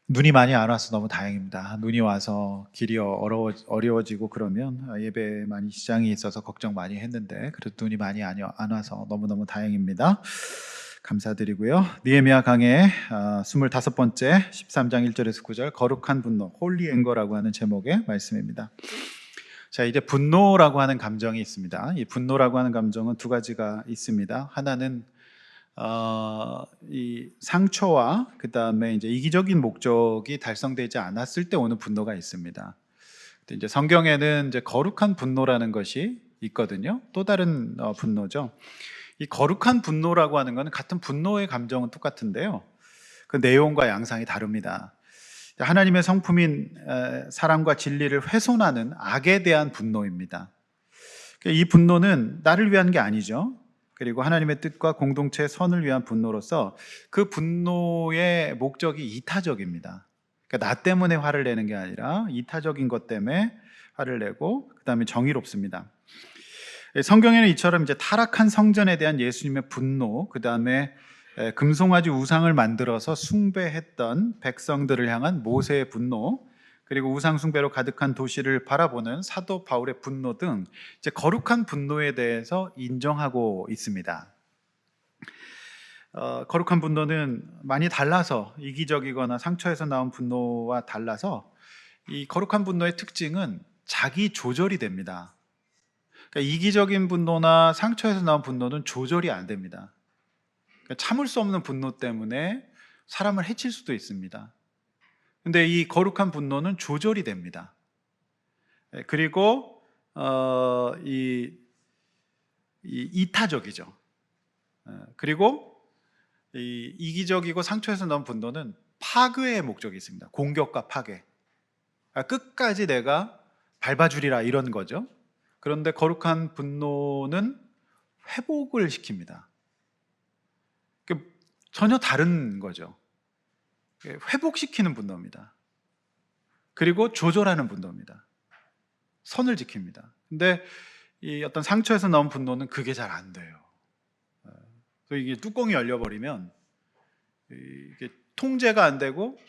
눈이 많이 안 와서 너무 다행입니다. 눈이 와서 길이 어려워지고 그러면 예배 많이 지장이 있어서 걱정 많이 했는데 그래도 눈이 많이 안 와서 너무너무 다행입니다. 감사드리고요. 느헤미야 강의 25번째 13장 1절에서 9절 거룩한 분노, 홀리 앵거라고 하는 제목의 말씀입니다. 자, 이제 분노라고 하는 감정이 있습니다. 이 분노라고 하는 감정은 두 가지가 있습니다. 하나는 이 상처와 그 다음에 이제 이기적인 목적이 달성되지 않았을 때 오는 분노가 있습니다. 근데 이제 성경에는 이제 거룩한 분노라는 것이 있거든요. 또 다른 분노죠. 이 거룩한 분노라고 하는 것은 같은 분노의 감정은 똑같은데요. 그 내용과 양상이 다릅니다. 하나님의 성품인 사랑과 진리를 훼손하는 악에 대한 분노입니다. 이 분노는 나를 위한 게 아니죠. 그리고 하나님의 뜻과 공동체의 선을 위한 분노로서 그 분노의 목적이 이타적입니다. 그러니까 나 때문에 화를 내는 게 아니라 이타적인 것 때문에 화를 내고 그 다음에 정의롭습니다. 성경에는 이처럼 이제 타락한 성전에 대한 예수님의 분노, 그 다음에 금송아지 우상을 만들어서 숭배했던 백성들을 향한 모세의 분노, 그리고 우상 숭배로 가득한 도시를 바라보는 사도 바울의 분노 등 이제 거룩한 분노에 대해서 인정하고 있습니다. 거룩한 분노는 많이 달라서 이기적이거나 상처에서 나온 분노와 달라서 이 거룩한 분노의 특징은 자기 조절이 됩니다. 그러니까 이기적인 분노나 상처에서 나온 분노는 조절이 안 됩니다. 그러니까 참을 수 없는 분노 때문에 사람을 해칠 수도 있습니다. 근데 이 거룩한 분노는 조절이 됩니다. 그리고 이타적이죠. 그리고 이기적이고 상처에서 나온 분노는 파괴의 목적이 있습니다. 공격과 파괴. 끝까지 내가 밟아주리라 이런 거죠. 그런데 거룩한 분노는 회복을 시킵니다. 전혀 다른 거죠. 회복시키는 분노입니다. 그리고 조절하는 분노입니다. 선을 지킵니다. 근데 이 어떤 상처에서 나온 분노는 그게 잘 안 돼요. 이게 뚜껑이 열려버리면 이게 통제가 안 되고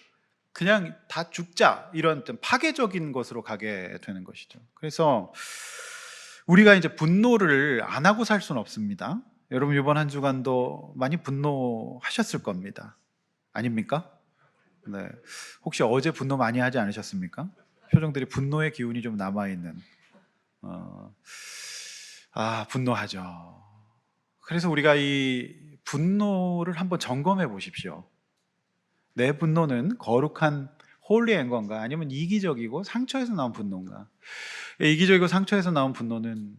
그냥 다 죽자 이런 파괴적인 것으로 가게 되는 것이죠. 그래서 우리가 이제 분노를 안 하고 살 수는 없습니다. 여러분 이번 한 주간도 많이 분노하셨을 겁니다. 아닙니까? 네. 혹시 어제 분노 많이 하지 않으셨습니까? 표정들이 분노의 기운이 좀 남아있는. 분노하죠. 그래서 우리가 이 분노를 한번 점검해 보십시오. 내 분노는 거룩한 홀리 앵거인가 아니면 이기적이고 상처에서 나온 분노인가? 이기적이고 상처에서 나온 분노는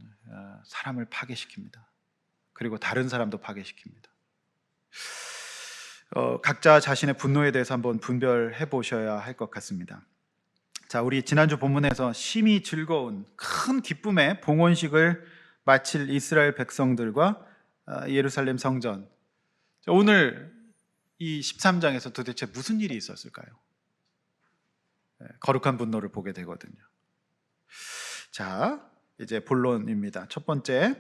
사람을 파괴시킵니다. 그리고 다른 사람도 파괴시킵니다. 각자 자신의 분노에 대해서 한번 분별해 보셔야 할 것 같습니다. 자, 우리 지난주 본문에서 심히 즐거운 큰 기쁨의 봉헌식을 마칠 이스라엘 백성들과 예루살렘 성전. 오늘 이 13장에서 도대체 무슨 일이 있었을까요? 거룩한 분노를 보게 되거든요. 자, 이제 본론입니다. 첫 번째,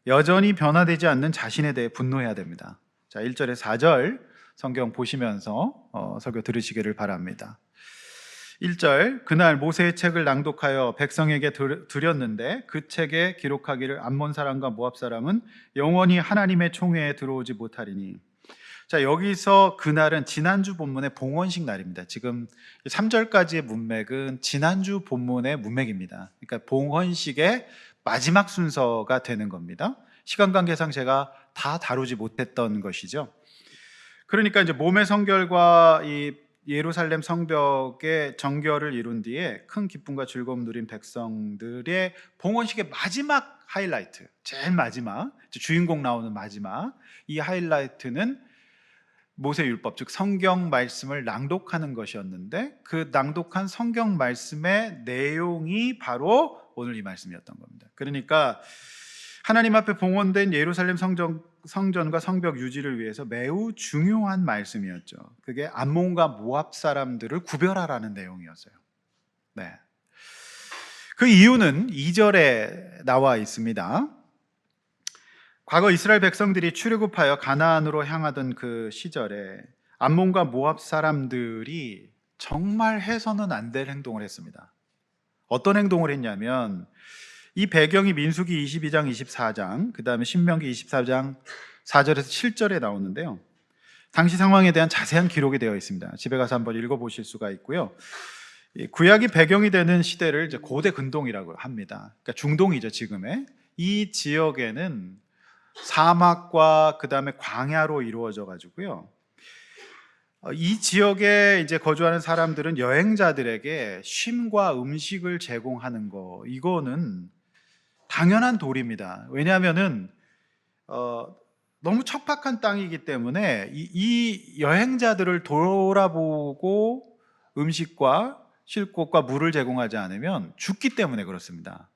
여전히 변화되지 않는 자신에 대해 분노해야 됩니다. 자, 1절에 4절 성경 보시면서 설교 들으시기를 바랍니다. 1절, 그날 모세의 책을 낭독하여 백성에게 드렸는데 그 책에 기록하기를 암몬 사람과 모압 사람은 영원히 하나님의 총회에 들어오지 못하리니. 자, 여기서 그날은 지난주 본문의 봉헌식 날입니다. 지금 3절까지의 문맥은 지난주 본문의 문맥입니다. 그러니까 봉헌식의 마지막 순서가 되는 겁니다. 시간 관계상 제가 다 다루지 못했던 것이죠. 그러니까 이제 몸의 성결과 이 예루살렘 성벽의 정결을 이룬 뒤에 큰 기쁨과 즐거움 누린 백성들의 봉헌식의 마지막 하이라이트, 제일 마지막, 주인공 나오는 마지막, 이 하이라이트는 모세율법, 즉 성경 말씀을 낭독하는 것이었는데 그 낭독한 성경 말씀의 내용이 바로 오늘 이 말씀이었던 겁니다. 그러니까 하나님 앞에 봉헌된 예루살렘 성전과 성벽 유지를 위해서 매우 중요한 말씀이었죠. 그게 암몬과 모압 사람들을 구별하라는 내용이었어요. 네. 그 이유는 2절에 나와 있습니다. 과거 이스라엘 백성들이 출애굽하여 가나안으로 향하던 그 시절에 암몬과 모압 사람들이 정말 해서는 안 될 행동을 했습니다. 어떤 행동을 했냐면, 이 배경이 민수기 22장, 24장, 그 다음에 신명기 24장 4절에서 7절에 나오는데요. 당시 상황에 대한 자세한 기록이 되어 있습니다. 집에 가서 한번 읽어보실 수가 있고요. 이 구약이 배경이 되는 시대를 이제 고대 근동이라고 합니다. 그러니까 중동이죠, 지금의. 이 지역에는 사막과 그 다음에 광야로 이루어져 가지고요. 이 지역에 이제 거주하는 사람들은 여행자들에게 쉼과 음식을 제공하는 거, 이거는 당연한 도리입니다. 왜냐하면은 너무 척박한 땅이기 때문에 이 여행자들을 돌아보고 음식과 쉴 곳과 물을 제공하지 않으면 죽기 때문에 그렇습니다.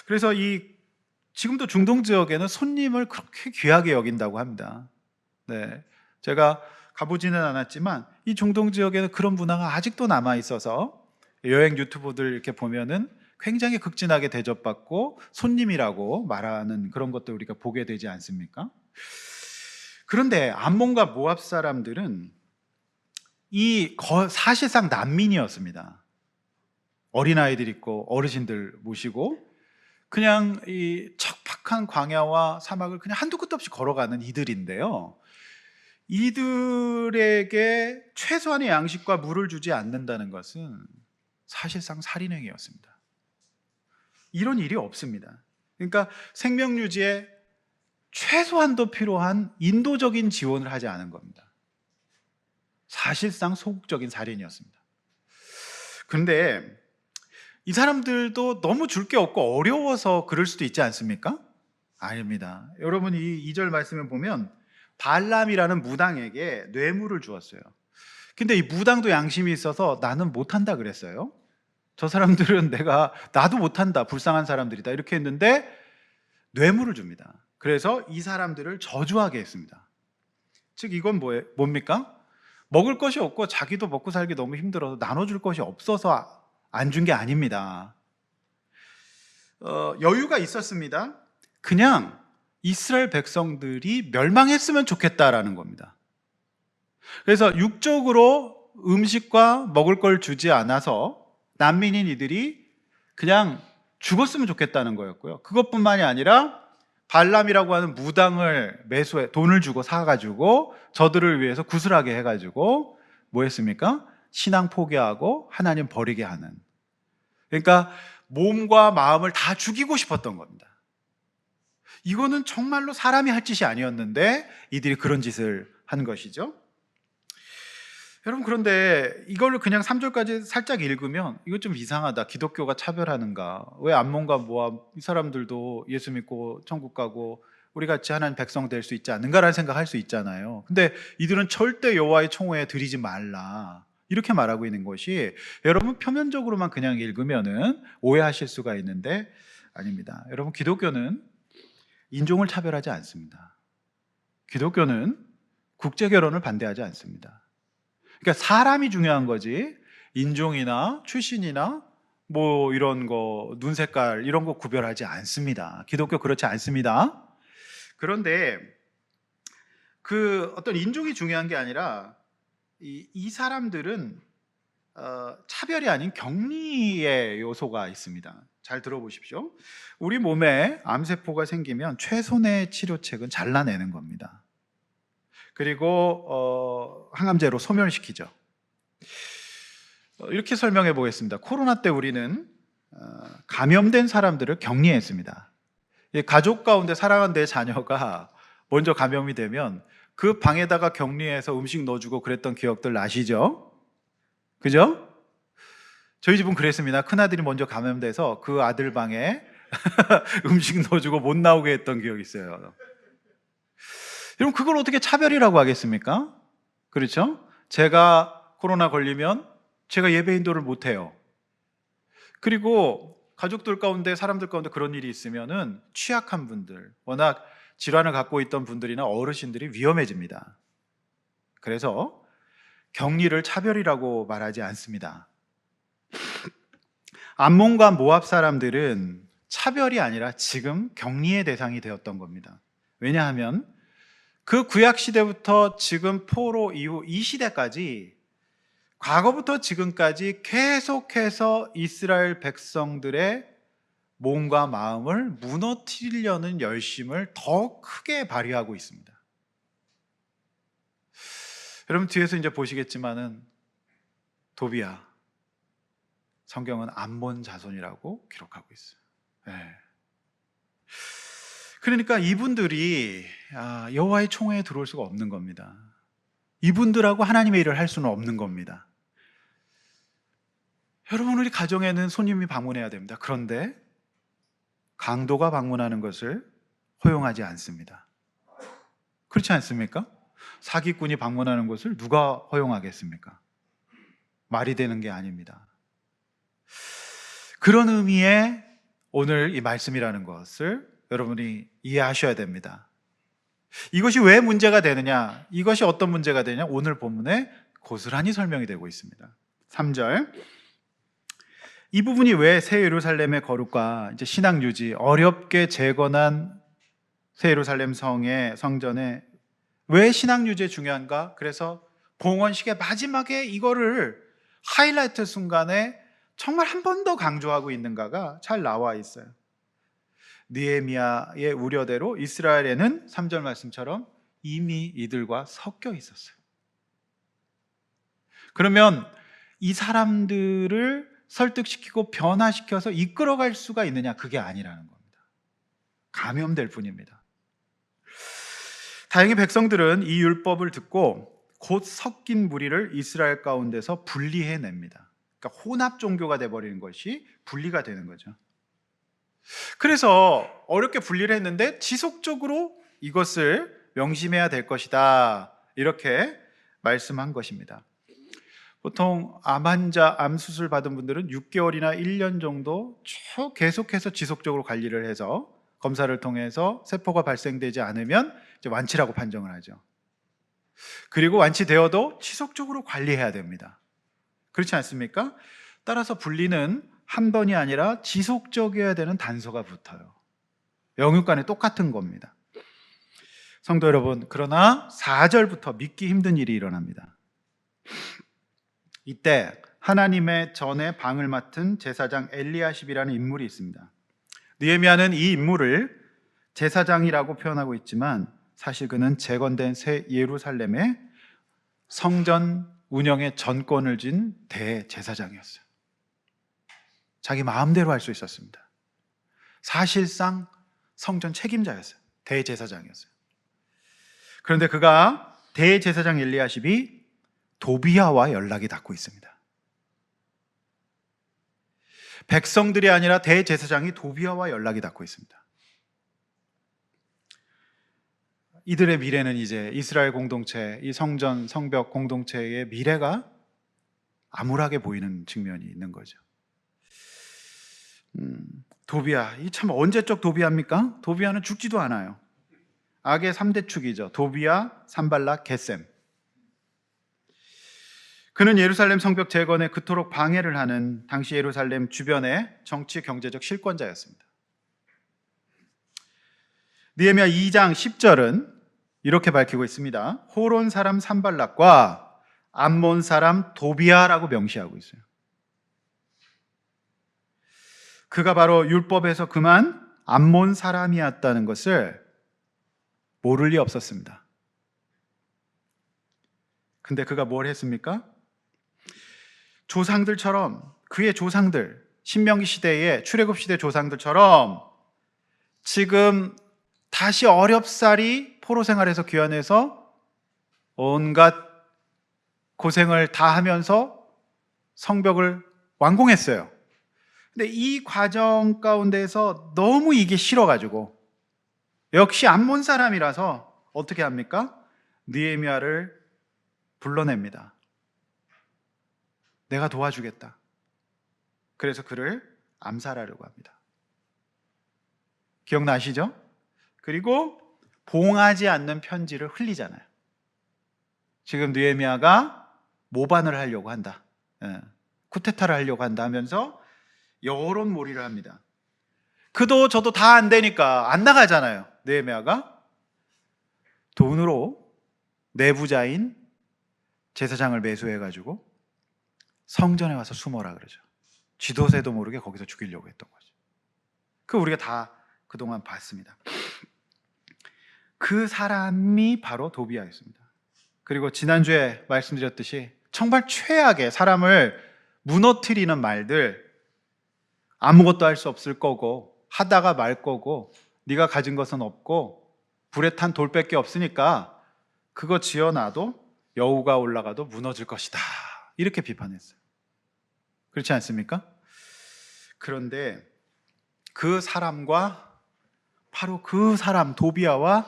그래서 지금도 중동 지역에는 손님을 그렇게 귀하게 여긴다고 합니다. 네, 제가 가보지는 않았지만 이 중동 지역에는 그런 문화가 아직도 남아 있어서 여행 유튜브들 이렇게 보면은 굉장히 극진하게 대접받고 손님이라고 말하는 그런 것들 우리가 보게 되지 않습니까? 그런데 암몬과 모압 사람들은 사실상 난민이었습니다. 어린아이들 있고 어르신들 모시고 그냥 이 척박한 광야와 사막을 그냥 한두 끝도 없이 걸어가는 이들인데요. 이들에게 최소한의 양식과 물을 주지 않는다는 것은 사실상 살인행위였습니다. 이런 일이 없습니다. 그러니까 생명 유지에 최소한도 필요한 인도적인 지원을 하지 않은 겁니다. 사실상 소극적인 살인이었습니다. 그런데 이 사람들도 너무 줄 게 없고 어려워서 그럴 수도 있지 않습니까? 아닙니다. 여러분, 이 2절 말씀을 보면 발람이라는 무당에게 뇌물을 주었어요. 근데 이 무당도 양심이 있어서 나는 못한다 그랬어요. 저 사람들은 나도 못한다, 불쌍한 사람들이다 이렇게 했는데 뇌물을 줍니다. 그래서 이 사람들을 저주하게 했습니다. 즉 이건 뭡니까? 먹을 것이 없고 자기도 먹고 살기 너무 힘들어서 나눠줄 것이 없어서 안 준 게 아닙니다. 여유가 있었습니다. 그냥 이스라엘 백성들이 멸망했으면 좋겠다라는 겁니다. 그래서 육적으로 음식과 먹을 걸 주지 않아서 난민인 이들이 그냥 죽었으면 좋겠다는 거였고요. 그것뿐만이 아니라 발람이라고 하는 무당을 매수해 돈을 주고 사가지고 저들을 위해서 구슬하게 해가지고 뭐 했습니까? 신앙 포기하고 하나님 버리게 하는, 그러니까 몸과 마음을 다 죽이고 싶었던 겁니다. 이거는 정말로 사람이 할 짓이 아니었는데 이들이 그런 짓을 한 것이죠. 여러분, 그런데 이걸 그냥 3절까지 살짝 읽으면 이거 좀 이상하다, 기독교가 차별하는가, 왜 암몬과 모압 이 사람들도 예수 믿고 천국 가고 우리 같이 하나님 백성 될 수 있지 않는가라는 생각할 수 있잖아요. 근데 이들은 절대 여호와의 총회에 들이지 말라 이렇게 말하고 있는 것이, 여러분 표면적으로만 그냥 읽으면은 오해하실 수가 있는데 아닙니다. 여러분, 기독교는 인종을 차별하지 않습니다. 기독교는 국제 결혼을 반대하지 않습니다. 그러니까 사람이 중요한 거지 인종이나 출신이나 뭐 이런 거, 눈 색깔 이런 거 구별하지 않습니다. 기독교 그렇지 않습니다. 그런데 그 어떤 인종이 중요한 게 아니라 이 사람들은 차별이 아닌 격리의 요소가 있습니다. 잘 들어보십시오. 우리 몸에 암세포가 생기면 최선의 치료책은 잘라내는 겁니다. 그리고 항암제로 소멸시키죠. 이렇게 설명해 보겠습니다. 코로나 때 우리는 감염된 사람들을 격리했습니다. 가족 가운데 사랑하는 내 자녀가 먼저 감염이 되면 그 방에다가 격리해서 음식 넣어주고 그랬던 기억들 나시죠? 그죠? 저희 집은 그랬습니다. 큰아들이 먼저 감염돼서 그 아들 방에 음식 넣어주고 못 나오게 했던 기억이 있어요. 여러분, 그걸 어떻게 차별이라고 하겠습니까? 그렇죠? 제가 코로나 걸리면 제가 예배 인도를 못해요. 그리고 가족들 가운데, 사람들 가운데 그런 일이 있으면은 취약한 분들, 워낙 질환을 갖고 있던 분들이나 어르신들이 위험해집니다. 그래서 격리를 차별이라고 말하지 않습니다. 암몬과 모압 사람들은 차별이 아니라 지금 격리의 대상이 되었던 겁니다. 왜냐하면 그 구약 시대부터 지금 포로 이후 이 시대까지 과거부터 지금까지 계속해서 이스라엘 백성들의 몸과 마음을 무너뜨리려는 열심을 더 크게 발휘하고 있습니다. 여러분 뒤에서 이제 보시겠지만은 도비야, 성경은 암몬 자손이라고 기록하고 있어요. 네. 그러니까 이분들이 여호와의 총회에 들어올 수가 없는 겁니다. 이분들하고 하나님의 일을 할 수는 없는 겁니다. 여러분, 우리 가정에는 손님이 방문해야 됩니다. 그런데 강도가 방문하는 것을 허용하지 않습니다. 그렇지 않습니까? 사기꾼이 방문하는 것을 누가 허용하겠습니까? 말이 되는 게 아닙니다. 그런 의미의 오늘 이 말씀이라는 것을 여러분이 이해하셔야 됩니다. 이것이 왜 문제가 되느냐, 이것이 어떤 문제가 되느냐, 오늘 본문에 고스란히 설명이 되고 있습니다. 3절, 이 부분이 왜 새 예루살렘의 거룩과 이제 신앙 유지, 어렵게 재건한 새 예루살렘 성전에 왜 신앙 유지에 중요한가? 그래서 봉헌식의 마지막에 이거를 하이라이트 순간에 정말 한 번 더 강조하고 있는가가 잘 나와 있어요. 느헤미야의 우려대로 이스라엘에는 3절 말씀처럼 이미 이들과 섞여 있었어요. 그러면 이 사람들을 설득시키고 변화시켜서 이끌어갈 수가 있느냐? 그게 아니라는 겁니다. 감염될 뿐입니다. 다행히 백성들은 이 율법을 듣고 곧 섞인 무리를 이스라엘 가운데서 분리해냅니다. 그러니까 혼합 종교가 돼버리는 것이 분리가 되는 거죠. 그래서 어렵게 분리를 했는데 지속적으로 이것을 명심해야 될 것이다, 이렇게 말씀한 것입니다. 보통 암 환자, 암 수술 받은 분들은 6개월이나 1년 정도 쭉 계속해서 지속적으로 관리를 해서 검사를 통해서 세포가 발생되지 않으면 이제 완치라고 판정을 하죠. 그리고 완치되어도 지속적으로 관리해야 됩니다. 그렇지 않습니까? 따라서 분리는 한 번이 아니라 지속적이어야 되는 단서가 붙어요. 영육간에 똑같은 겁니다. 성도 여러분, 그러나 4절부터 믿기 힘든 일이 일어납니다. 이때 하나님의 전에 방을 맡은 제사장 엘리야십이라는 인물이 있습니다. 느헤미야는 이 인물을 제사장이라고 표현하고 있지만 사실 그는 재건된 새 예루살렘의 성전 운영의 전권을 쥔 대제사장이었어요. 자기 마음대로 할 수 있었습니다. 사실상 성전 책임자였어요. 대제사장이었어요. 그런데 그가 대제사장 엘리야십이 도비야와 연락이 닿고 있습니다. 백성들이 아니라 대제사장이 도비야와 연락이 닿고 있습니다. 이들의 미래는 이제 이스라엘 공동체, 이 성전, 성벽 공동체의 미래가 암울하게 보이는 측면이 있는 거죠. 도비야, 이 참 언제적 도비야입니까? 도비야는 죽지도 않아요. 악의 3대 축이죠. 도비야, 산발락, 겟셈. 그는 예루살렘 성벽 재건에 그토록 방해를 하는 당시 예루살렘 주변의 정치 경제적 실권자였습니다. 느헤미야 2장 10절은 이렇게 밝히고 있습니다. 호론 사람 산발락과 암몬 사람 도비야라고 명시하고 있어요. 그가 바로 율법에서 그만 암몬 사람이었다는 것을 모를 리 없었습니다. 근데 그가 뭘 했습니까? 조상들처럼, 그의 조상들, 신명기 시대의 출애굽 시대 조상들처럼 지금 다시 어렵사리 포로 생활에서 귀환해서 온갖 고생을 다 하면서 성벽을 완공했어요. 근데 이 과정 가운데서 너무 이게 싫어가지고 역시 암몬 사람이라서 어떻게 합니까? 느헤미야를 불러냅니다. 내가 도와주겠다. 그래서 그를 암살하려고 합니다. 기억나시죠? 그리고 봉하지 않는 편지를 흘리잖아요. 지금 느헤미야가 모반을 하려고 한다, 쿠데타를 하려고 한다 하면서 여론몰이를 합니다. 그도 저도 다 안 되니까 안 나가잖아요. 느헤미야가 돈으로 내부자인 제사장을 매수해가지고 성전에 와서 숨어라 그러죠. 쥐도새도 모르게 거기서 죽이려고 했던 거죠. 그 우리가 다 그동안 봤습니다. 그 사람이 바로 도비아였습니다. 그리고 지난주에 말씀드렸듯이 정말 최악의 사람을 무너뜨리는 말들, 아무것도 할 수 없을 거고 하다가 말 거고 네가 가진 것은 없고 불에 탄 돌밖에 없으니까 그거 지어놔도 여우가 올라가도 무너질 것이다, 이렇게 비판했어요. 그렇지 않습니까? 그런데 그 사람과, 바로 그 사람 도비아와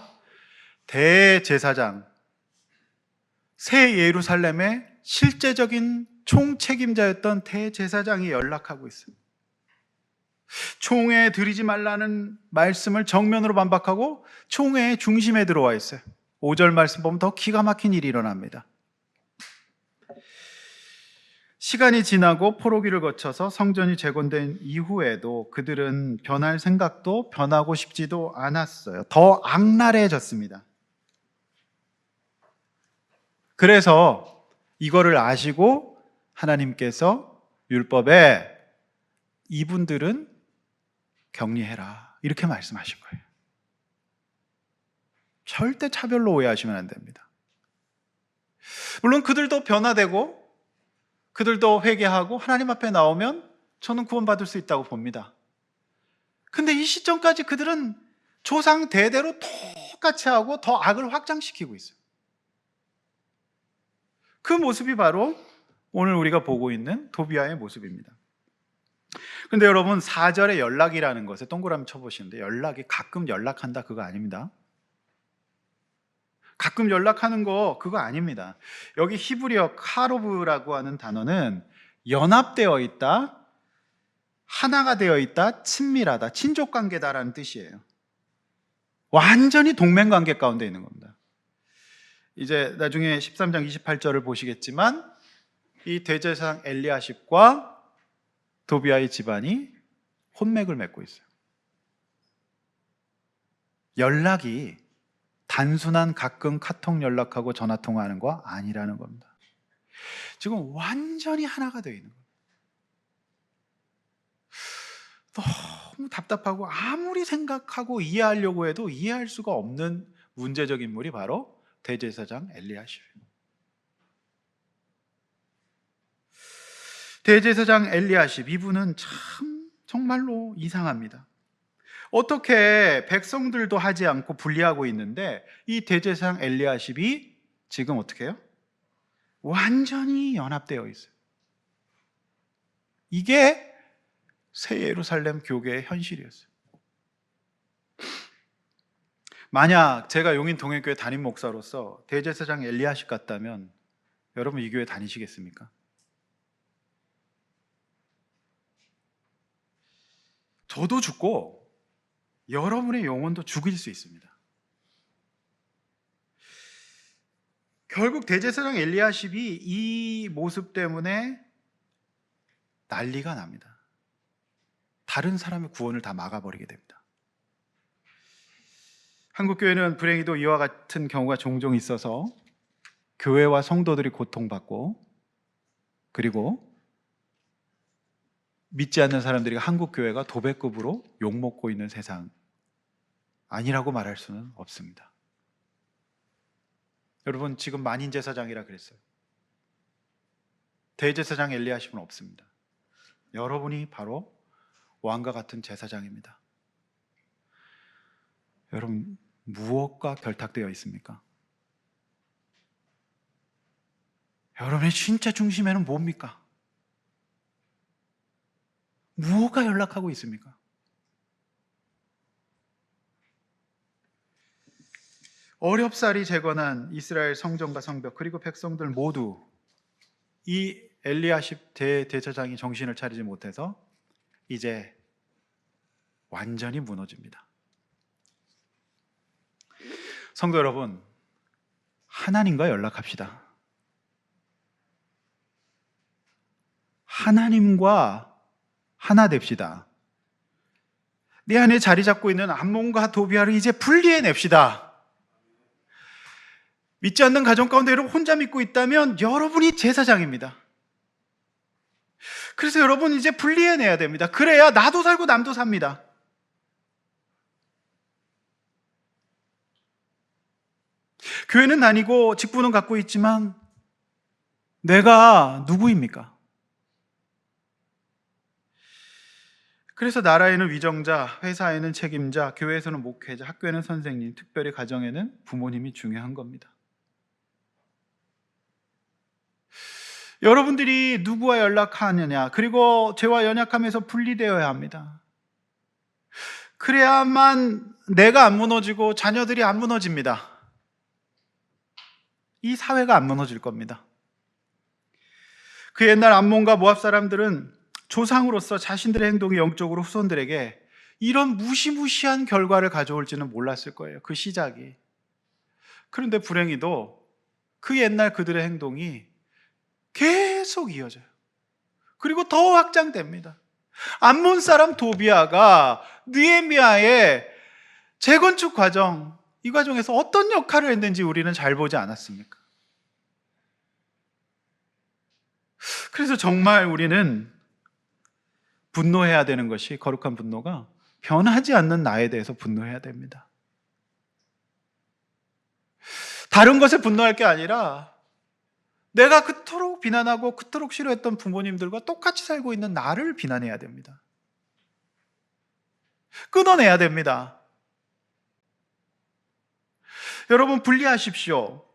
대제사장, 새 예루살렘의 실제적인 총책임자였던 대제사장이 연락하고 있어요. 총회에 들이지 말라는 말씀을 정면으로 반박하고 총회의 중심에 들어와 있어요. 5절 말씀 보면 더 기가 막힌 일이 일어납니다. 시간이 지나고 포로기를 거쳐서 성전이 재건된 이후에도 그들은 변할 생각도 변하고 싶지도 않았어요. 더 악랄해졌습니다. 그래서 이거를 아시고 하나님께서 율법에 이분들은 격리해라, 이렇게 말씀하신 거예요. 절대 차별로 오해하시면 안 됩니다. 물론 그들도 변화되고 그들도 회개하고 하나님 앞에 나오면 저는 구원받을 수 있다고 봅니다. 근데 이 시점까지 그들은 조상 대대로 똑같이 하고 더 악을 확장시키고 있어요. 그 모습이 바로 오늘 우리가 보고 있는 도비아의 모습입니다. 근데 여러분, 4절의 연락이라는 것에 동그라미 쳐보시는데, 연락이 가끔 연락한다 그거 아닙니다. 가끔 연락하는 거 그거 아닙니다. 여기 히브리어 카로브라고 하는 단어는 연합되어 있다, 하나가 되어 있다, 친밀하다, 친족관계다라는 뜻이에요. 완전히 동맹관계 가운데 있는 겁니다. 이제 나중에 13장 28절을 보시겠지만 이 대제사장 엘리야십과 도비아의 집안이 혼맥을 맺고 있어요. 연락이 단순한 가끔 카톡 연락하고 전화 통화하는 거 아니라는 겁니다. 지금 완전히 하나가 되어 있는 거예요. 너무 답답하고 아무리 생각하고 이해하려고 해도 이해할 수가 없는 문제적 인물이 바로 대제사장 엘리야십입니다. 대제사장 엘리야십, 이분은 참 정말로 이상합니다. 어떻게 백성들도 하지 않고 분리하고 있는데 이 대제사장 엘리야십이 지금 어떻게 해요? 완전히 연합되어 있어요. 이게 새 예루살렘 교회의 현실이었어요. 만약 제가 용인 동행교회 담임 목사로서 대제사장 엘리야십 같다면 여러분 이 교회 다니시겠습니까? 저도 죽고 여러분의 영혼도 죽일 수 있습니다. 결국 대제사장 엘리야십이 이 모습 때문에 난리가 납니다. 다른 사람의 구원을 다 막아버리게 됩니다. 한국교회는 불행히도 이와 같은 경우가 종종 있어서 교회와 성도들이 고통받고, 그리고 믿지 않는 사람들이 한국교회가 도배급으로 욕먹고 있는 세상 아니라고 말할 수는 없습니다. 여러분, 지금 만인제사장이라 그랬어요. 대제사장 엘리야십은 없습니다. 여러분이 바로 왕과 같은 제사장입니다. 여러분, 무엇과 결탁되어 있습니까? 여러분의 진짜 중심에는 뭡니까? 무엇과 연락하고 있습니까? 어렵사리 재건한 이스라엘 성전과 성벽, 그리고 백성들 모두 이 엘리야십 대제사장이 정신을 차리지 못해서 이제 완전히 무너집니다. 성도 여러분, 하나님과 연락합시다. 하나님과 하나 됩시다. 내 안에 자리 잡고 있는 암몬과 도비아를 이제 분리해냅시다. 믿지 않는 가정 가운데 여러분 혼자 믿고 있다면 여러분이 제사장입니다. 그래서 여러분 이제 분리해내야 됩니다. 그래야 나도 살고 남도 삽니다. 교회는 다니고 직분은 갖고 있지만 내가 누구입니까? 그래서 나라에는 위정자, 회사에는 책임자, 교회에서는 목회자, 학교에는 선생님, 특별히 가정에는 부모님이 중요한 겁니다. 여러분들이 누구와 연락하느냐, 그리고 죄와 연약함에서 분리되어야 합니다. 그래야만 내가 안 무너지고 자녀들이 안 무너집니다. 이 사회가 안 무너질 겁니다. 그 옛날 암몬과 모압 사람들은 조상으로서 자신들의 행동이 영적으로 후손들에게 이런 무시무시한 결과를 가져올지는 몰랐을 거예요. 그 시작이. 그런데 불행히도 그 옛날 그들의 행동이 계속 이어져요. 그리고 더 확장됩니다. 암몬 사람 도비아가 느헤미야의 재건축 과정, 이 과정에서 어떤 역할을 했는지 우리는 잘 보지 않았습니까? 그래서 정말 우리는 분노해야 되는 것이, 거룩한 분노가 변하지 않는 나에 대해서 분노해야 됩니다. 다른 것에 분노할 게 아니라 내가 그토록 비난하고 그토록 싫어했던 부모님들과 똑같이 살고 있는 나를 비난해야 됩니다. 끊어내야 됩니다. 여러분 분리하십시오.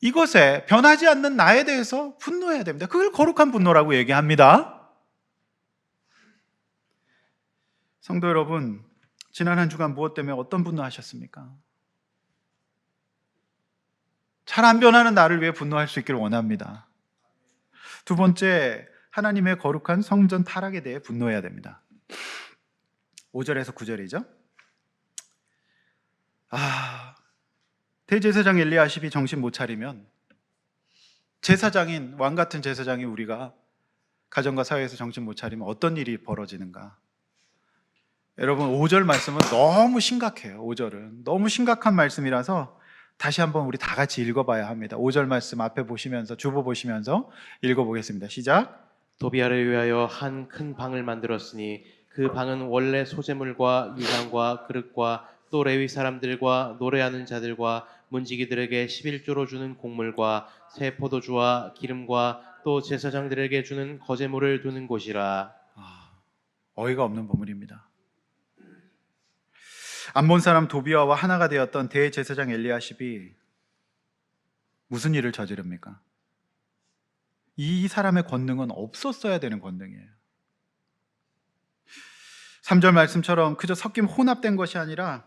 이것에 변하지 않는 나에 대해서 분노해야 됩니다. 그걸 거룩한 분노라고 얘기합니다. 성도 여러분, 지난 한 주간 무엇 때문에 어떤 분노하셨습니까? 잘 안 변하는 나를 위해 분노할 수 있기를 원합니다. 두 번째, 하나님의 거룩한 성전 타락에 대해 분노해야 됩니다. 5절에서 9절이죠. 대제사장 엘리야십이 정신 못 차리면 제사장인, 왕 같은 제사장이 우리가 가정과 사회에서 정신 못 차리면 어떤 일이 벌어지는가? 여러분 5절 말씀은 너무 심각해요. 5절은 너무 심각한 말씀이라서 다시 한번 우리 다 같이 읽어봐야 합니다. 5절 말씀 앞에 보시면서, 주보 보시면서 읽어보겠습니다. 시작. 도비아를 위하여 한 큰 방을 만들었으니 그 방은 원래 소재물과 유향과 그릇과 또 레위 사람들과 노래하는 자들과 문지기들에게 11조로 주는 곡물과 새 포도주와 기름과 또 제사장들에게 주는 거제물을 두는 곳이라. 어이가 없는 본문입니다. 암몬 사람 도비아와 하나가 되었던 대제사장 엘리야십이 무슨 일을 저지릅니까? 이 사람의 권능은 없었어야 되는 권능이에요. 3절 말씀처럼 그저 섞임 혼합된 것이 아니라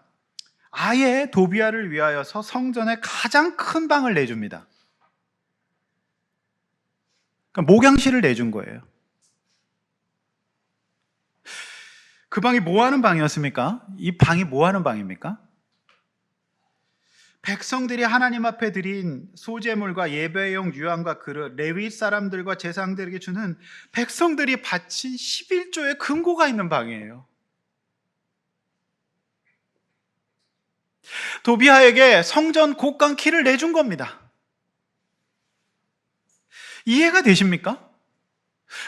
아예 도비아를 위하여서 성전의 가장 큰 방을 내줍니다. 그러니까 목양실을 내준 거예요. 그 방이 뭐 하는 방이었습니까? 이 방이 뭐 하는 방입니까? 백성들이 하나님 앞에 드린 소제물과 예배용 유향과 그릇, 레위 사람들과 제사장들에게 주는 백성들이 바친 11조의 금고가 있는 방이에요. 도비아에게 성전 곡간 키를 내준 겁니다. 이해가 되십니까?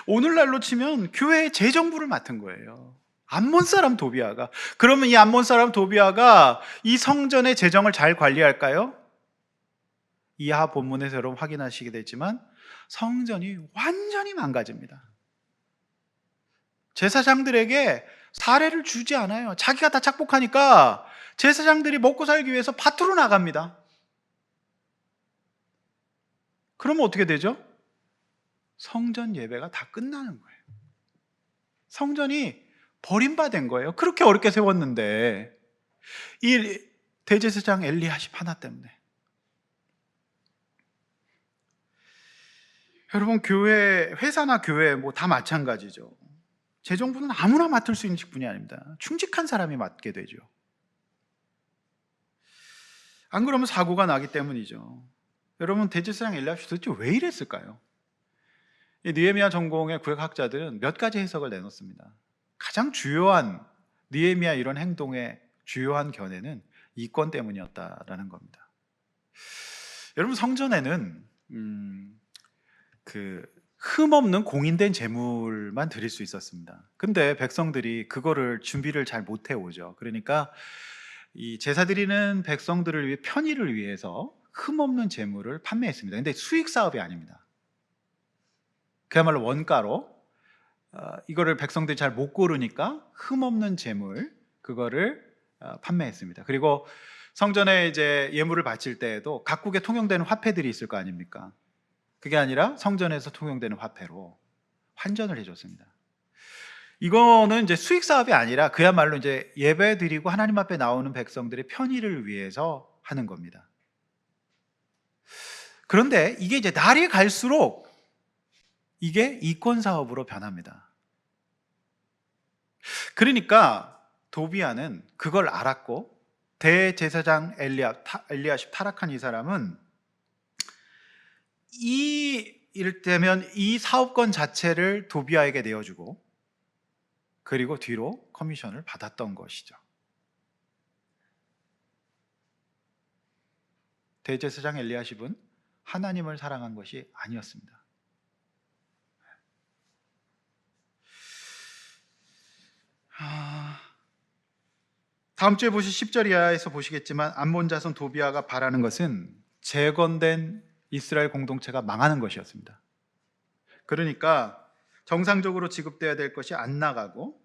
오늘날로 치면 교회의 재정부를 맡은 거예요. 암몬 사람 도비아가. 그러면 이 암몬 사람 도비아가 이 성전의 재정을 잘 관리할까요? 이하 본문에서 여러분 확인하시게 되지만 성전이 완전히 망가집니다. 제사장들에게 사례를 주지 않아요. 자기가 다 착복하니까 제사장들이 먹고 살기 위해서 밭으로 나갑니다. 그러면 어떻게 되죠? 성전 예배가 다 끝나는 거예요. 성전이 버림받은 거예요. 그렇게 어렵게 세웠는데 이 대제사장 엘리야십 하나 때문에. 여러분 교회, 회사나 교회 뭐 다 마찬가지죠. 재정부는 아무나 맡을 수 있는 직분이 아닙니다. 충직한 사람이 맡게 되죠. 안 그러면 사고가 나기 때문이죠. 여러분 대제사장 엘리야십이 도대체 왜 이랬을까요? 이 느헤미야 전공의 구역학자들은 몇 가지 해석을 내놓습니다. 가장 주요한 느헤미야 이런 행동의 주요한 견해는 이권 때문이었다라는 겁니다. 여러분 성전에는 흠없는 공인된 제물만 드릴 수 있었습니다. 근데 백성들이 그거를 준비를 잘 못해 오죠. 그러니까 이 제사 드리는 백성들을 위해 편의를 위해서 흠없는 제물을 판매했습니다. 근데 수익 사업이 아닙니다. 그야말로 원가로 이거를 백성들이 잘 못 고르니까 흠없는 제물 그거를 판매했습니다. 그리고 성전에 이제 예물을 바칠 때에도 각국에 통용되는 화폐들이 있을 거 아닙니까? 그게 아니라 성전에서 통용되는 화폐로 환전을 해줬습니다. 이거는 이제 수익 사업이 아니라 그야말로 이제 예배 드리고 하나님 앞에 나오는 백성들의 편의를 위해서 하는 겁니다. 그런데 이게 이제 날이 갈수록 이게 이권 사업으로 변합니다. 그러니까 도비아는 그걸 알았고 대제사장 엘리야십 타락한 이 사람은 이를테면 이 사업권 자체를 도비아에게 내어주고 그리고 뒤로 커미션을 받았던 것이죠. 대제사장 엘리야십은 하나님을 사랑한 것이 아니었습니다. 다음 주에 보실 10절 이하에서 보시겠지만 암몬 자손 도비아가 바라는 것은 재건된 이스라엘 공동체가 망하는 것이었습니다. 그러니까 정상적으로 지급되어야 될 것이 안 나가고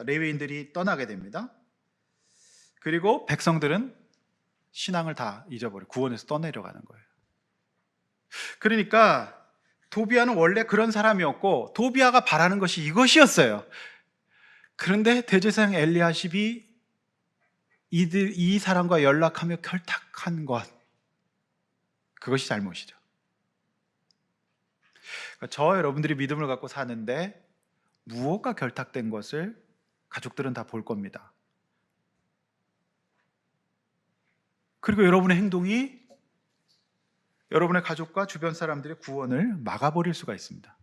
레위인들이 떠나게 됩니다. 그리고 백성들은 신앙을 다 잊어버리고 구원에서 떠내려가는 거예요. 그러니까 도비아는 원래 그런 사람이었고 도비아가 바라는 것이 이것이었어요. 그런데 대제사장 엘리야십이 이 사람과 연락하며 결탁한 것, 그것이 잘못이죠. 그러니까 저 여러분들이 믿음을 갖고 사는데 무엇과 결탁된 것을 가족들은 다 볼 겁니다. 그리고 여러분의 행동이 여러분의 가족과 주변 사람들의 구원을 막아버릴 수가 있습니다.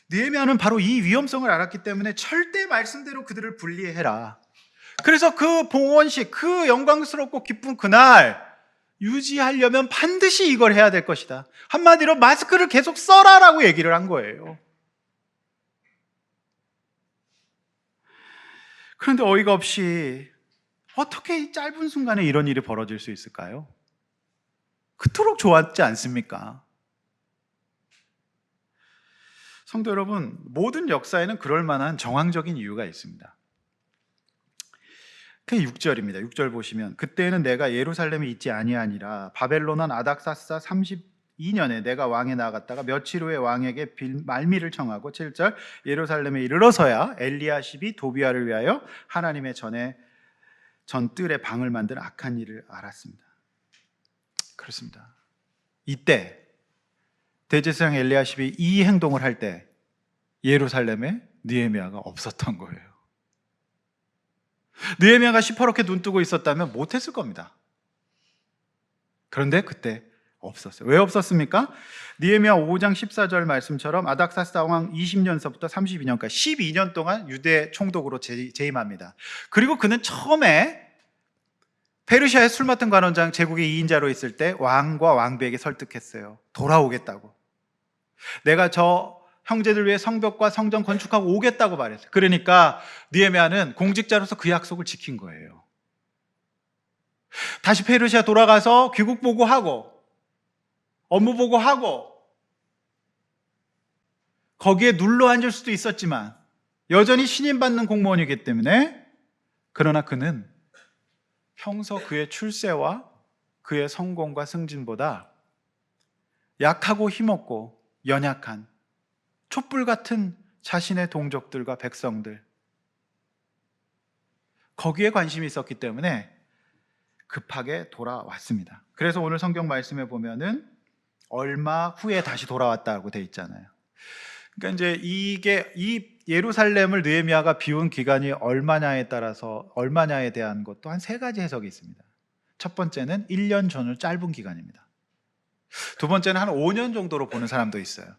느헤미야는 바로 이 위험성을 알았기 때문에 절대 말씀대로 그들을 분리해라. 그래서 그 봉헌식, 그 영광스럽고 기쁜 그날 유지하려면 반드시 이걸 해야 될 것이다. 한마디로 마스크를 계속 써라라고 얘기를 한 거예요. 그런데 어이가 없이 어떻게 이 짧은 순간에 이런 일이 벌어질 수 있을까요? 그토록 좋았지 않습니까? 성도 여러분, 모든 역사에는 그럴 만한 정황적인 이유가 있습니다. 그게 6절입니다. 6절 보시면 그때는 내가 예루살렘에 있지 아니하니라 바벨론 왕 아닥사스다 32년에 내가 왕에 나갔다가 며칠 후에 왕에게 말미를 청하고 7절 예루살렘에 이르러서야 엘리야십이 도비아를 위하여 하나님의 전뜰에 방을 만든 악한 일을 알았습니다. 그렇습니다. 이때 대제사장 엘리야십이 이 행동을 할 때 예루살렘에 느헤미야가 없었던 거예요. 느헤미야가 시퍼렇게 눈뜨고 있었다면 못했을 겁니다. 그런데 그때 없었어요. 왜 없었습니까? 느헤미야 5장 14절 말씀처럼 아닥사스다 왕 20년서부터 32년까지 12년 동안 유대 총독으로 재임합니다. 그리고 그는 처음에 페르시아의 술 맡은 관원장 제국의 2인자로 있을 때 왕과 왕비에게 설득했어요. 돌아오겠다고. 내가 저 형제들 위해 성벽과 성전 건축하고 오겠다고 말했어요. 그러니까 느헤미야는 공직자로서 그 약속을 지킨 거예요. 다시 페르시아 돌아가서 귀국 보고하고 업무 보고하고 거기에 눌러 앉을 수도 있었지만 여전히 신임받는 공무원이기 때문에 그러나 그는 평소 그의 출세와 그의 성공과 승진보다 약하고 힘없고 연약한 촛불 같은 자신의 동족들과 백성들 거기에 관심이 있었기 때문에 급하게 돌아왔습니다. 그래서 오늘 성경 말씀에 보면은 얼마 후에 다시 돌아왔다고 돼 있잖아요. 그러니까 이제 이 예루살렘을 느헤미야가 비운 기간이 얼마냐에 따라서 얼마냐에 대한 것도 한 세 가지 해석이 있습니다. 첫 번째는 1년 전후 짧은 기간입니다. 두 번째는 한 5년 정도로 보는 사람도 있어요.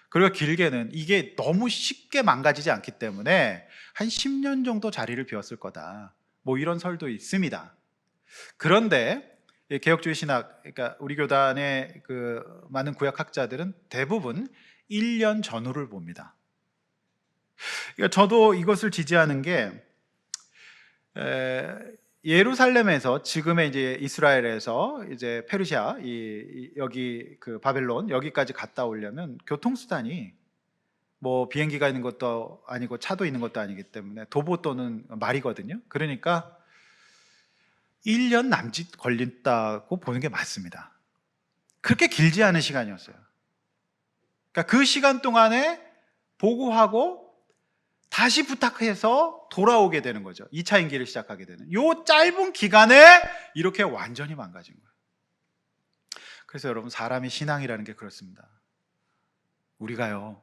그리고 길게는 이게 너무 쉽게 망가지지 않기 때문에 한 10년 정도 자리를 비웠을 거다. 뭐 이런 설도 있습니다. 그런데 이 개혁주의 신학, 그러니까 우리 교단의 그 많은 구약학자들은 대부분 1년 전후를 봅니다. 그러니까 저도 이것을 지지하는 게 예루살렘에서 지금의 이제 이스라엘에서 이제 페르시아 여기 그 바벨론 여기까지 갔다 오려면 교통수단이 뭐 비행기가 있는 것도 아니고 차도 있는 것도 아니기 때문에 도보 또는 말이거든요. 그러니까 1년 남짓 걸린다고 보는 게 맞습니다. 그렇게 길지 않은 시간이었어요. 그러니까 그 시간 동안에 보고하고 다시 부탁해서 돌아오게 되는 거죠. 2차 임기를 시작하게 되는 요 짧은 기간에 이렇게 완전히 망가진 거예요. 그래서 여러분, 사람의 신앙이라는 게 그렇습니다. 우리가요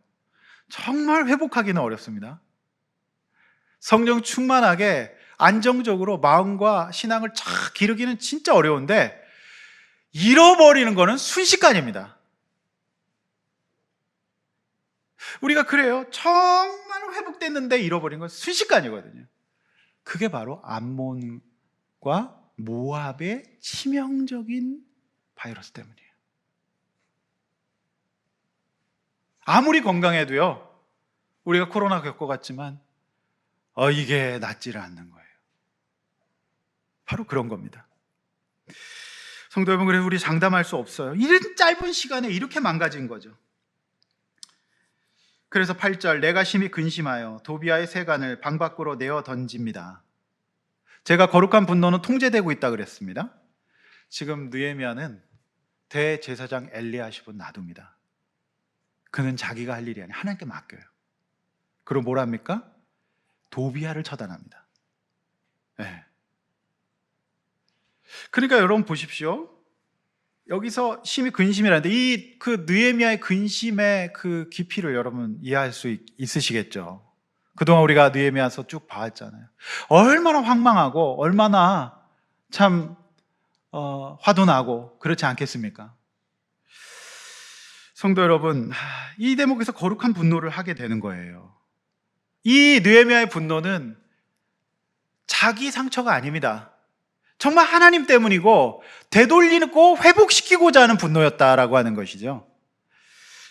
정말 회복하기는 어렵습니다. 성령 충만하게 안정적으로 마음과 신앙을 쫙 기르기는 진짜 어려운데 잃어버리는 거는 순식간입니다. 우리가 그래요. 정말 회복됐는데 잃어버린 건 순식간이거든요. 그게 바로 암몬과 모압의 치명적인 바이러스 때문이에요. 아무리 건강해도요, 우리가 코로나 겪어갔지만 이게 낫지를 않는 거예요. 바로 그런 겁니다. 성도 여러분, 그래서 우리 장담할 수 없어요. 이런 짧은 시간에 이렇게 망가진 거죠. 그래서 8절, 내가 심히 근심하여 도비아의 세간을 방 밖으로 내어 던집니다. 제가 거룩한 분노는 통제되고 있다 그랬습니다. 지금 느헤미야는 대제사장 엘리야십은 놔둡니다. 그는 자기가 할 일이 아니라 하나님께 맡겨요. 그럼 뭘 합니까? 도비아를 처단합니다. 네. 그러니까 여러분 보십시오. 여기서 심히 근심이라는데 이 그 느헤미야의 근심의 그 깊이를 여러분 이해할 수 있으시겠죠? 그동안 우리가 느헤미야서 쭉 봐왔잖아요. 얼마나 황망하고 얼마나 참 화도 나고 그렇지 않겠습니까? 성도 여러분, 이 대목에서 거룩한 분노를 하게 되는 거예요. 이 느헤미야의 분노는 자기 상처가 아닙니다. 정말 하나님 때문이고 되돌리고 회복시키고자 하는 분노였다라고 하는 것이죠.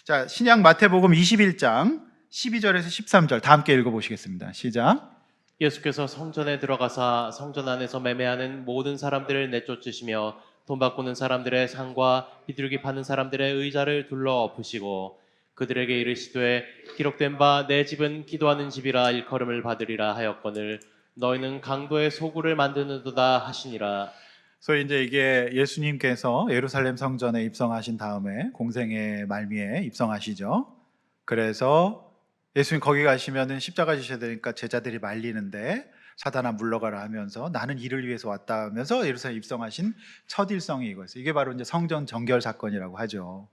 자, 신약 마태복음 21장 12절에서 13절 다 함께 읽어보시겠습니다. 시작. 예수께서 성전에 들어가사 성전 안에서 매매하는 모든 사람들을 내쫓으시며 돈 바꾸는 사람들의 상과 비둘기 파는 사람들의 의자를 둘러 엎으시고 그들에게 이르시되 기록된 바 내 집은 기도하는 집이라 일컬음을 받으리라 하였거늘 너희는 강도의 소굴을 만드는도다 하시니라. 그래서 이제 이게 예수님께서 예루살렘 성전에 입성하신 다음에 공생의 말미에 입성하시죠. 그래서 예수님 거기 가시면은 십자가 지셔야 되니까 제자들이 말리는데 사단아 물러가라 하면서 나는 이를 위해서 왔다 하면서 예루살렘 입성하신 첫 일성이 이거였어요. 이게 바로 이제 성전 정결 사건이라고 하죠.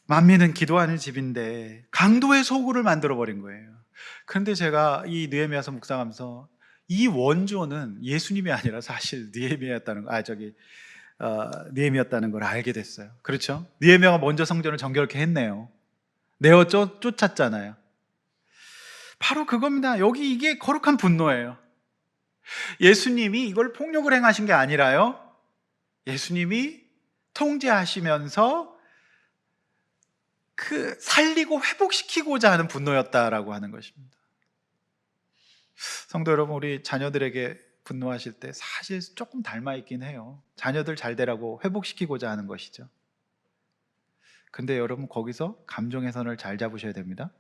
만민은 기도하는 집인데 강도의 소굴을 만들어 버린 거예요. 그런데 제가 이 느헤미야서 묵상하면서 이 원조는 예수님이 아니라 사실 느헤미야였다는 느헤미야였다는 걸 알게 됐어요. 그렇죠? 느헤미야가 먼저 성전을 정결케 했네요. 내어 쫓았잖아요. 바로 그겁니다. 여기 이게 거룩한 분노예요. 예수님이 이걸 폭력을 행하신 게 아니라요, 예수님이 통제하시면서 그 살리고 회복시키고자 하는 분노였다라고 하는 것입니다. 성도 여러분, 우리 자녀들에게 분노하실 때 사실 조금 닮아 있긴 해요. 자녀들 잘 되라고 회복시키고자 하는 것이죠. 근데 여러분 거기서 감정의 선을 잘 잡으셔야 됩니다.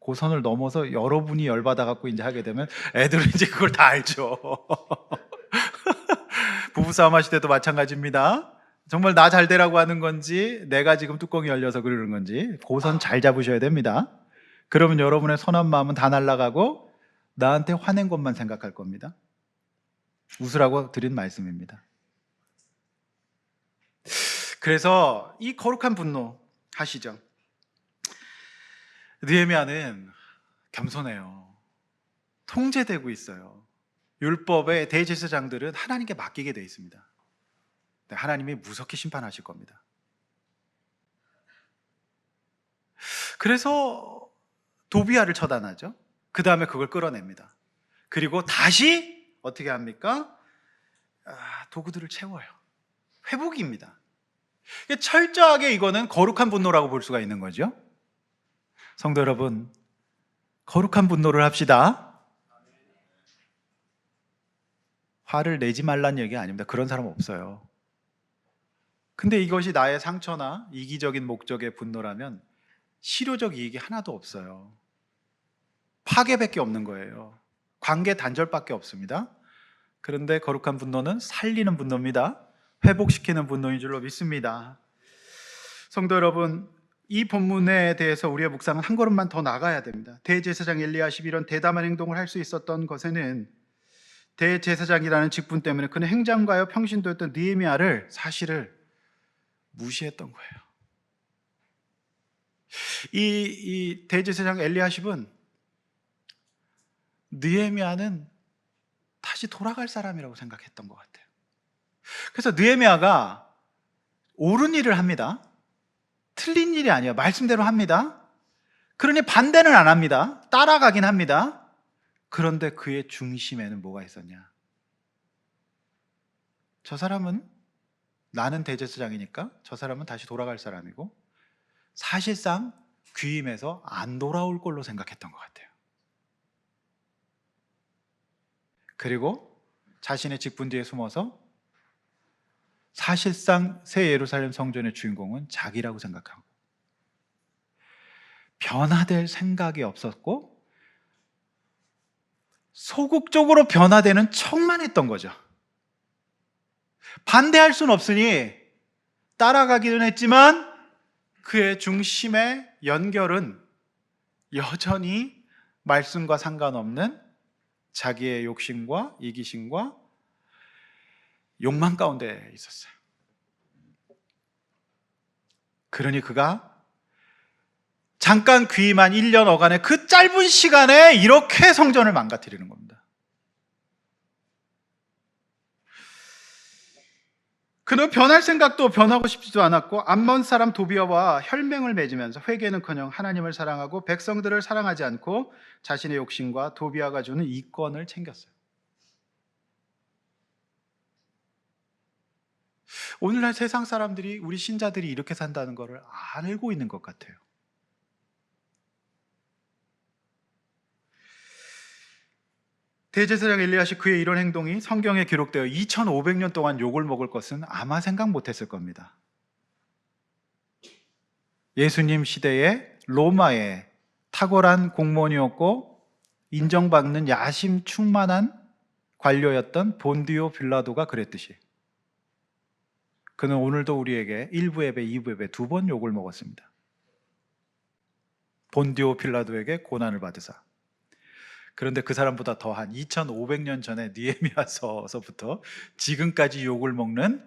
그 선을 넘어서 여러분이 열받아 갖고 이제 하게 되면 애들은 이제 그걸 다 알죠. 부부싸움 하실 때도 마찬가지입니다. 정말 나 잘 되라고 하는 건지 내가 지금 뚜껑이 열려서 그러는 건지 그 선 잘 잡으셔야 됩니다. 그러면 여러분의 선한 마음은 다 날아가고 나한테 화낸 것만 생각할 겁니다. 웃으라고 드린 말씀입니다. 그래서 이 거룩한 분노 하시죠. 느헤미야는 겸손해요. 통제되고 있어요. 율법의 대제사장들은 하나님께 맡기게 돼 있습니다. 하나님이 무섭게 심판하실 겁니다. 그래서 도비아를 처단하죠. 그 다음에 그걸 끌어냅니다. 그리고 다시 어떻게 합니까? 도구들을 채워요. 회복입니다. 철저하게 이거는 거룩한 분노라고 볼 수가 있는 거죠. 성도 여러분, 거룩한 분노를 합시다. 화를 내지 말라는 얘기 아닙니다. 그런 사람 없어요. 근데 이것이 나의 상처나 이기적인 목적의 분노라면 실효적 이익이 하나도 없어요. 파괴밖에 없는 거예요. 관계 단절밖에 없습니다. 그런데 거룩한 분노는 살리는 분노입니다. 회복시키는 분노인 줄로 믿습니다. 성도 여러분, 이 본문에 대해서 우리의 묵상은 한 걸음만 더 나가야 됩니다. 대제사장 엘리야십이 이런 대담한 행동을 할 수 있었던 것에는 대제사장이라는 직분 때문에 그는 행장가요 평신도였던 느헤미야를 사실을 무시했던 거예요. 이 대제사장 엘리야십은 느헤미야는 다시 돌아갈 사람이라고 생각했던 것 같아요. 그래서 느헤미야가 옳은 일을 합니다. 틀린 일이 아니에요. 말씀대로 합니다. 그러니 반대는 안 합니다. 따라가긴 합니다. 그런데 그의 중심에는 뭐가 있었냐? 저 사람은 나는 대제사장이니까 저 사람은 다시 돌아갈 사람이고 사실상 귀임해서 안 돌아올 걸로 생각했던 것 같아요. 그리고 자신의 직분 뒤에 숨어서 사실상 새 예루살렘 성전의 주인공은 자기라고 생각하고 변화될 생각이 없었고 소극적으로 변화되는 척만 했던 거죠. 반대할 수는 없으니 따라가기는 했지만 그의 중심의 연결은 여전히 말씀과 상관없는 자기의 욕심과 이기심과 욕망 가운데 있었어요. 그러니 그가 잠깐 귀임한 1년 어간의 그 짧은 시간에 이렇게 성전을 망가뜨리는 겁니다. 그는 변할 생각도 변하고 싶지도 않았고 암몬 사람 도비아와 혈맹을 맺으면서 회개는커녕 하나님을 사랑하고 백성들을 사랑하지 않고 자신의 욕심과 도비아가 주는 이권을 챙겼어요. 오늘날 세상 사람들이, 우리 신자들이 이렇게 산다는 것을 알고 있는 것 같아요. 대제사장 엘리야시 그의 이런 행동이 성경에 기록되어 2500년 동안 욕을 먹을 것은 아마 생각 못했을 겁니다. 예수님 시대에 로마의 탁월한 공무원이었고 인정받는 야심 충만한 관료였던 본디오 빌라도가 그랬듯이 그는 오늘도 우리에게 1부 예배, 2부 예배 2번 욕을 먹었습니다. 본디오 빌라도에게 고난을 받으사. 그런데 그 사람보다 더한 2500년 전에 느헤미야서부터 지금까지 욕을 먹는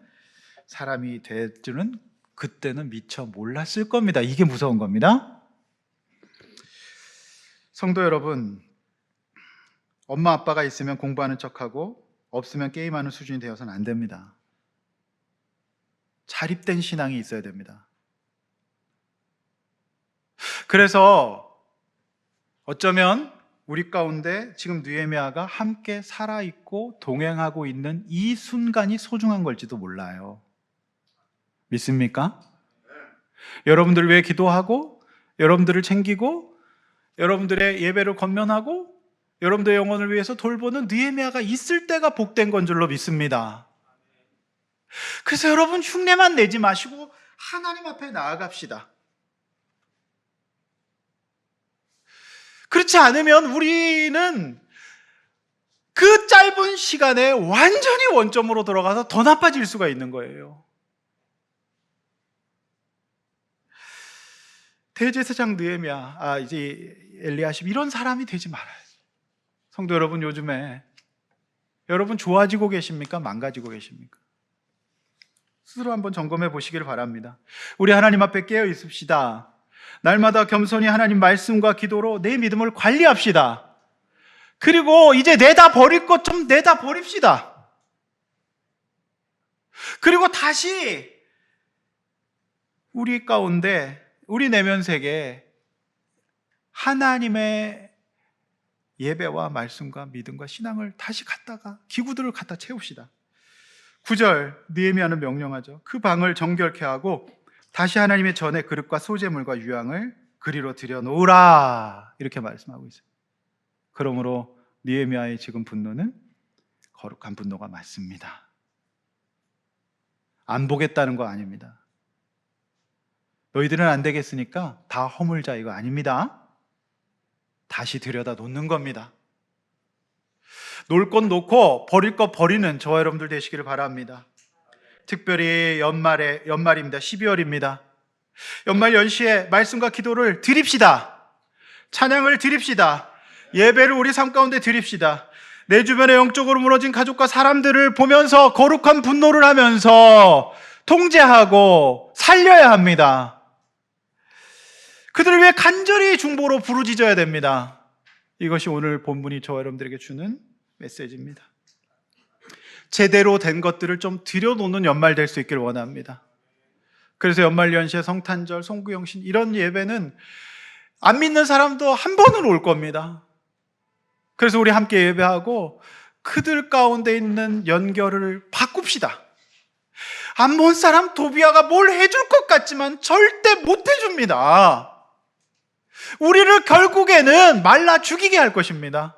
사람이 될 줄은 그때는 미처 몰랐을 겁니다. 이게 무서운 겁니다. 성도 여러분, 엄마 아빠가 있으면 공부하는 척하고 없으면 게임하는 수준이 되어서는 안 됩니다. 자립된 신앙이 있어야 됩니다. 그래서 어쩌면 우리 가운데 지금 느헤미야가 함께 살아있고 동행하고 있는 이 순간이 소중한 걸지도 몰라요. 믿습니까? 여러분들 위해 기도하고 여러분들을 챙기고 여러분들의 예배를 권면하고 여러분들의 영혼을 위해서 돌보는 느헤미야가 있을 때가 복된 건 줄로 믿습니다. 그래서 여러분 흉내만 내지 마시고 하나님 앞에 나아갑시다. 그렇지 않으면 우리는 그 짧은 시간에 완전히 원점으로 들어가서 더 나빠질 수가 있는 거예요. 대제사장 느헤미야, 이제 엘리야십 이런 사람이 되지 말아요. 성도 여러분, 요즘에 여러분 좋아지고 계십니까? 망가지고 계십니까? 스스로 한번 점검해 보시길 바랍니다. 우리 하나님 앞에 깨어 있읍시다. 날마다 겸손히 하나님 말씀과 기도로 내 믿음을 관리합시다. 그리고 이제 내다 버릴 것 좀 내다 버립시다. 그리고 다시 우리 가운데, 우리 내면 세계에 하나님의 예배와 말씀과 믿음과 신앙을 다시 갖다가 기구들을 갖다 채웁시다. 9절 느헤미야는 명령하죠. 그 방을 정결케 하고 다시 하나님의 전의 그릇과 소제물과 유향을 그리로 들여놓으라, 이렇게 말씀하고 있어요. 그러므로 느헤미야의 지금 분노는 거룩한 분노가 맞습니다. 안 보겠다는 거 아닙니다. 너희들은 안 되겠으니까 다 허물자, 이거 아닙니다. 다시 들여다 놓는 겁니다. 놓을 것 놓고 버릴 것 버리는 저와 여러분들 되시기를 바랍니다. 특별히 연말입니다. 12월입니다. 연말 연시에 말씀과 기도를 드립시다. 찬양을 드립시다. 예배를 우리 삶 가운데 드립시다. 내 주변에 영적으로 무너진 가족과 사람들을 보면서 거룩한 분노를 하면서 통제하고 살려야 합니다. 그들을 위해 간절히 중보로 부르짖어야 됩니다. 이것이 오늘 본문이 저와 여러분들에게 주는 메시지입니다. 제대로 된 것들을 좀 들여놓는 연말 될 수 있기를 원합니다. 그래서 연말연시에 성탄절, 송구영신 이런 예배는 안 믿는 사람도 한 번은 올 겁니다. 그래서 우리 함께 예배하고 그들 가운데 있는 연결을 바꿉시다. 안 본 사람 도비아가 뭘 해줄 것 같지만 절대 못 해줍니다. 우리를 결국에는 말라 죽이게 할 것입니다.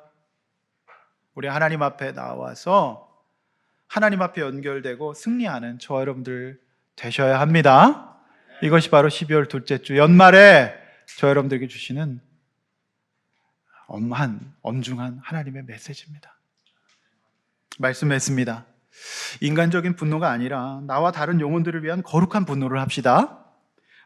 우리 하나님 앞에 나와서 하나님 앞에 연결되고 승리하는 저와 여러분들 되셔야 합니다. 이것이 바로 12월 둘째 주 연말에 저와 여러분들에게 주시는 엄중한 하나님의 메시지입니다. 말씀했습니다. 인간적인 분노가 아니라 나와 다른 영혼들을 위한 거룩한 분노를 합시다.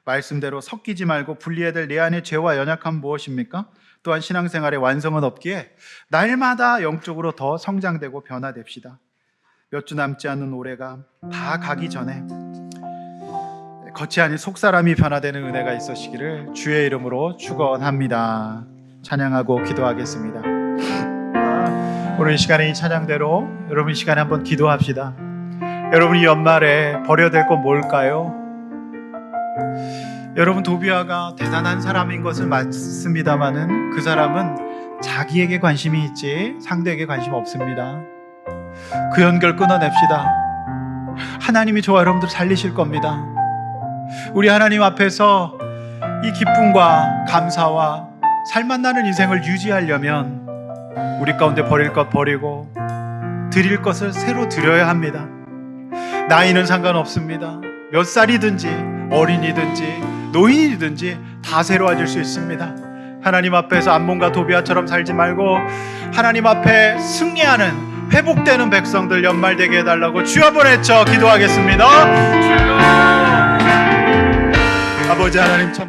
말씀대로 섞이지 말고 분리해야 될 내 안의 죄와 연약함은 무엇입니까? 또한 신앙생활의 완성은 없기에 날마다 영적으로 더 성장되고 변화됩시다. 몇 주 남지 않는 올해가 다 가기 전에 겉이 아닌 속사람이 변화되는 은혜가 있으시기를 주의 이름으로 축원합니다. 찬양하고 기도하겠습니다. 오늘 이 시간에 이 찬양대로 여러분 이 시간에 한번 기도합시다. 여러분 이 연말에 버려야 될 건 뭘까요? 여러분 도비아가 대단한 사람인 것은 맞습니다만은 그 사람은 자기에게 관심이 있지 상대에게 관심 없습니다. 그 연결 끊어냅시다. 하나님이 저와 여러분들 살리실 겁니다. 우리 하나님 앞에서 이 기쁨과 감사와 살맛나는 인생을 유지하려면 우리 가운데 버릴 것 버리고 드릴 것을 새로 드려야 합니다. 나이는 상관없습니다. 몇 살이든지 어린이든지 노인이든지 다 새로워질 수 있습니다. 하나님 앞에서 암몬과 도비아처럼 살지 말고 하나님 앞에 승리하는 회복되는 백성들 연말 되게 해달라고 주여 한번 외쳐 기도하겠습니다. 아버지 하나님 참